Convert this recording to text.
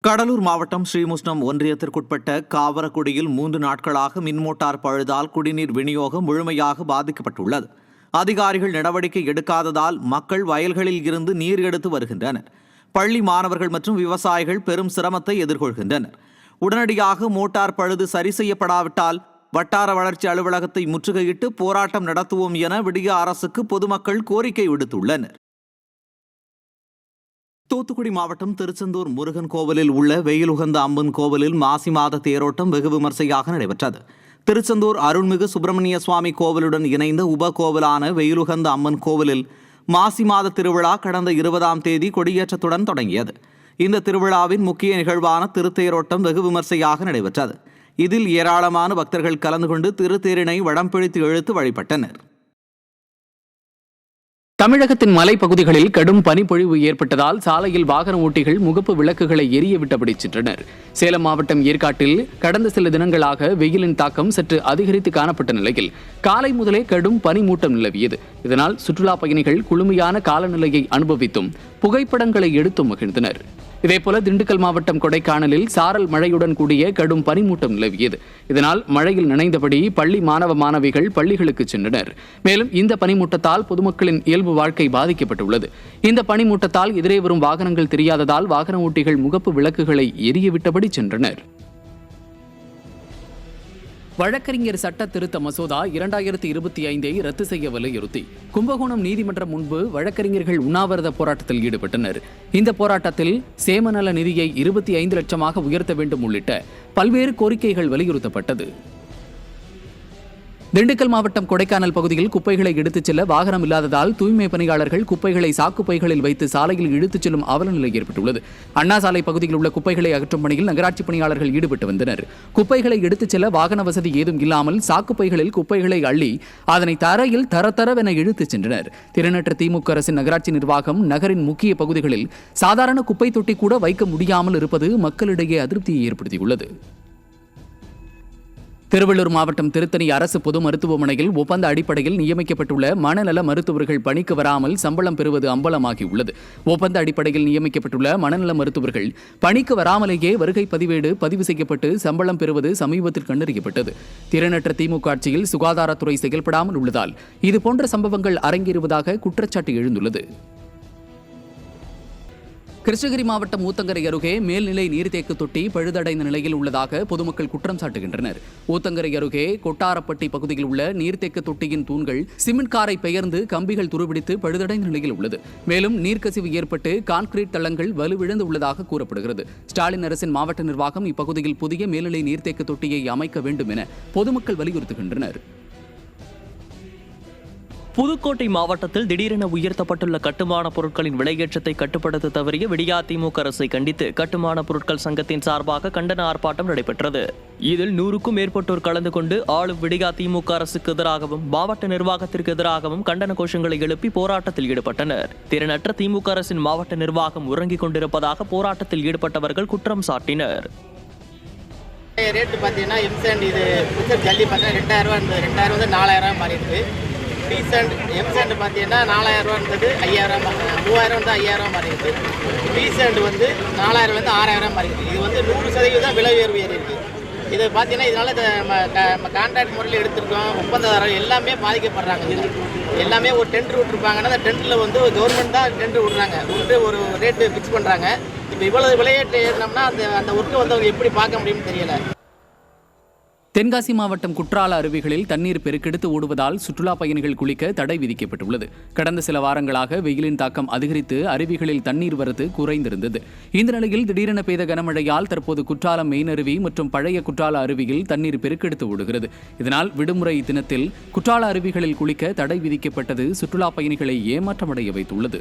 கடலூர் மாவட்டம் ஸ்ரீமுஷ்ணம் ஒன்றியத்திற்குட்பட்ட காவரக்குடியில் 3 நாட்களாக மின்மோட்டார் பழுதால் குடிநீர் விநியோகம் முழுமையாக பாதிக்கப்பட்டுள்ளது. அதிகாரிகள் நடவடிக்கை எடுக்காததால் மக்கள் வயல்களில் இருந்து நீர் எடுத்து வருகின்றனர். பள்ளி மாணவர்கள் மற்றும் விவசாயிகள் பெரும் சிரமத்தை எதிர்கொள்கின்றனர். உடனடியாக மோட்டார் பழுது சரி செய்யப்படாவிட்டால் வட்டார வளர்ச்சி அலுவலகத்தை முற்றுகையிட்டு போராட்டம் நடத்துவோம் என விடிய அரசுக்கு பொதுமக்கள் கோரிக்கை விடுத்துள்ளனர். தூத்துக்குடி மாவட்டம் திருச்செந்தூர் முருகன் கோவிலில் உள்ள வெயிலுகந்த அம்மன் கோவிலில் மாசி மாத தேரோட்டம் வெகு விமர்சையாக நடைபெற்றது. திருச்செந்தூர் அருள்மிகு சுப்பிரமணிய சுவாமி கோவிலுடன் இணைந்த உப கோவிலான வெயிலுகந்த அம்மன் கோவிலில் மாசி மாத திருவிழா கடந்த 20ஆம் தேதி கொடியேற்றத்துடன் தொடங்கியது. இந்த திருவிழாவின் முக்கிய நிகழ்வான திருத்தேரோட்டம் வெகு விமர்சையாக நடைபெற்றது. இதில் ஏராளமான பக்தர்கள் கலந்து கொண்டு திருத்தேரினை வடம் பிடித்து இழுத்து வழிபட்டனர். தமிழகத்தின் மலைப்பகுதிகளில் கடும் பனிப்பொழிவு ஏற்பட்டதால் சாலையில் வாகன ஓட்டிகள் முகப்பு விளக்குகளை எரிய விட்டபடி சென்றனர். சேலம் மாவட்டம் ஏற்காட்டில் கடந்த சில தினங்களாக வெயிலின் தாக்கம் சற்று அதிகரித்து காணப்பட்ட நிலையில் காலை முதலே கடும் பனிமூட்டம் நிலவியது. இதனால் சுற்றுலா பயணிகள் குளுமையான காலநிலையை அனுபவித்தும் புகைப்படங்களை எடுத்தும் மகிழ்ந்தனர். இதேபோல திண்டுக்கல் மாவட்டம் கொடைக்கானலில் சாரல் மழையுடன் கூடிய கடும் பனிமூட்டம் நிலவியது. இதனால் மழையில் நனைந்தபடி பள்ளி மாணவ மாணவிகள் பள்ளிகளுக்கு சென்றனர். மேலும் இந்த பனிமூட்டத்தால் பொதுமக்களின் இயல்பு வாழ்க்கை பாதிக்கப்பட்டுள்ளது. இந்த பனிமூட்டத்தால் எதிரே வரும் வாகனங்கள் தெரியாததால் வாகன ஓட்டிகள் முகப்பு விளக்குகளை எரியவிட்டபடி சென்றனர். வழக்கறிஞர் சட்ட திருத்த மசோதா 2025 ரத்து செய்ய வலியுறுத்தி கும்பகோணம் நீதிமன்றம் முன்பு வழக்கறிஞர்கள் உண்ணாவிரத போராட்டத்தில் ஈடுபட்டனர். இந்த போராட்டத்தில் சேமநல நிதியை 25 லட்சமாக உயர்த்த வேண்டும் உள்ளிட்ட பல்வேறு கோரிக்கைகள் வலியுறுத்தப்பட்டது. திண்டுக்கல் மாவட்டம் கொடைக்கானல் பகுதியில் குப்பைகளை எடுத்துச் செல்ல வாகனம் இல்லாததால் தூய்மை பணியாளர்கள் குப்பைகளை சாக்குப்பைகளில் வைத்து சாலையில் இழுத்துச் செல்லும் அவல நிலை ஏற்பட்டுள்ளது. அண்ணா சாலை பகுதியில் உள்ள குப்பைகளை அகற்றும் பணியில் நகராட்சி பணியாளர்கள் ஈடுபட்டு வந்தனர். குப்பைகளை எடுத்துச் செல்ல வாகன வசதி ஏதும் இல்லாமல் சாக்குப்பைகளில் குப்பைகளை அள்ளி அதனை தரையில் தரதரவென இழுத்துச் சென்றனர். திறனற்ற திமுக அரசின் நகராட்சி நிர்வாகம் நகரின் முக்கிய பகுதிகளில் சாதாரண குப்பை தொட்டி கூட வைக்க முடியாமல் இருப்பது மக்களிடையே அதிருப்தியை ஏற்படுத்தியுள்ளது. திருவள்ளூர் மாவட்டம் திருத்தணி அரசு பொது மருத்துவமனையில் ஒப்பந்த அடிப்படையில் நியமிக்கப்பட்டுள்ள மனநல மருத்துவர்கள் பணிக்கு வராமல் சம்பளம் பெறுவது அம்பலமாகியுள்ளது. ஒப்பந்த அடிப்படையில் நியமிக்கப்பட்டுள்ள மனநல மருத்துவர்கள் பணிக்கு வராமலேயே வருகை பதிவேடு பதிவு செய்யப்பட்டு சம்பளம் பெறுவது சமீபத்தில் கண்டறியப்பட்டது. திறனற்ற திமுக ஆட்சியில் சுகாதாரத்துறை செயல்படாமல் உள்ளதால் இதுபோன்ற சம்பவங்கள் அரங்கேறுவதாக குற்றச்சாட்டு எழுந்துள்ளது. கிருஷ்ணகிரி மாவட்டம் ஊத்தங்கரை அருகே மேல்நிலை நீர்த்தேக்கு தொட்டி பழுதடைந்த நிலையில் உள்ளதாக பொதுமக்கள் குற்றம் சாட்டுகின்றனர். ஊத்தங்கரை அருகே கொட்டாரப்பட்டி பகுதியில் உள்ள நீர்த்தேக்க தொட்டியின் தூண்கள் சிமெண்ட் காரை பெயர்ந்து கம்பிகள் துருபிடித்து பழுதடைந்த நிலையில் உள்ளது. மேலும் நீர்க்கசிவு ஏற்பட்டு கான்கிரீட் தளங்கள் வலுவிழந்து உள்ளதாக கூறப்படுகிறது. ஸ்டாலின் அரசின் மாவட்ட நிர்வாகம் இப்பகுதியில் புதிய மேல்நிலை நீர்த்தேக்க தொட்டியை அமைக்க வேண்டும் என பொதுமக்கள் வலியுறுத்துகின்றனர். புதுக்கோட்டை மாவட்டத்தில் திடீரென உயர்த்தப்பட்டுள்ள கட்டுமான பொருட்களின் விலையேற்றத்தை கட்டுப்படுத்த தவறிய விடியா திமுக அரசை கண்டித்து கட்டுமான பொருட்கள் சங்கத்தின் சார்பாக கண்டன ஆர்ப்பாட்டம் நடைபெற்றது. இதில் 100க்கும் மேற்பட்டோர் கலந்து கொண்டு ஆளும் விடியா திமுக அரசுக்கு எதிராகவும் மாவட்ட நிர்வாகத்திற்கு எதிராகவும் கண்டன கோஷங்களை எழுப்பி போராட்டத்தில் ஈடுபட்டனர். திறனற்ற திமுக அரசின் மாவட்ட நிர்வாகம் உறங்கிக் கொண்டிருப்பதாக போராட்டத்தில் ஈடுபட்டவர்கள் குற்றம் சாட்டினர். ரேட்டு பார்த்தீங்கன்னா எம்சாண்ட் இது ஜல்லி பார்த்தீங்கன்னா 2000 இருந்தது, 2000 வந்து 4000 மாறி இருக்கு. டீசண்ட் எம்சாண்ட் பார்த்தீங்கன்னா 4000 இருந்தது, 5000 3000 வந்து 5000 மாறி இருக்கு. டீசண்ட் வந்து 4000 வந்து 6000 மாறி இருக்கு. இது வந்து 100% விலை உயர்வு இருக்கு. இதை பார்த்தீங்கன்னா இதனால நம்ம கான்ட்ராக்ட் முறையில் எடுத்திருக்கோம். ஒப்பந்ததாரர் எல்லாமே பாதிக்கப்படுறாங்க. எல்லாமே ஒரு டெண்டர் விட்டுருப்பாங்கன்னா அந்த டெண்டரில் வந்து கவர்மெண்ட் தான் டெண்டர் விடுறாங்க, விட்டு ஒரு ரேட்டு ஃபிக்ஸ் பண்ணுறாங்க. இப்போ இவ்வளவு விலையேற்றம் ஏறினோம்னா அந்த ஒர்க்கை வந்து அவங்க எப்படி பார்க்க முடியும்னு தெரியல. தென்காசி மாவட்டம் குற்றால அருவிகளில் தண்ணீர் பெருக்கெடுத்து ஓடுவதால் சுற்றுலா பயணிகள் குளிக்க தடை விதிக்கப்பட்டுள்ளது. கடந்த சில வாரங்களாக வெயிலின் தாக்கம் அதிகரித்து அருவிகளில் தண்ணீர் வரத்து குறைந்திருந்தது. இந்த நிலையில் திடீரென பெய்த கனமழையால் தற்போது குற்றாலம் மெயின் அருவி மற்றும் பழைய குற்றால அருவியில் தண்ணீர் பெருக்கெடுத்து ஓடுகிறது. இதனால் விடுமுறை தினத்தில் குற்றால அருவிகளில் குளிக்க தடை விதிக்கப்பட்டது சுற்றுலா பயணிகளை ஏமாற்றமடைய வைத்துள்ளது.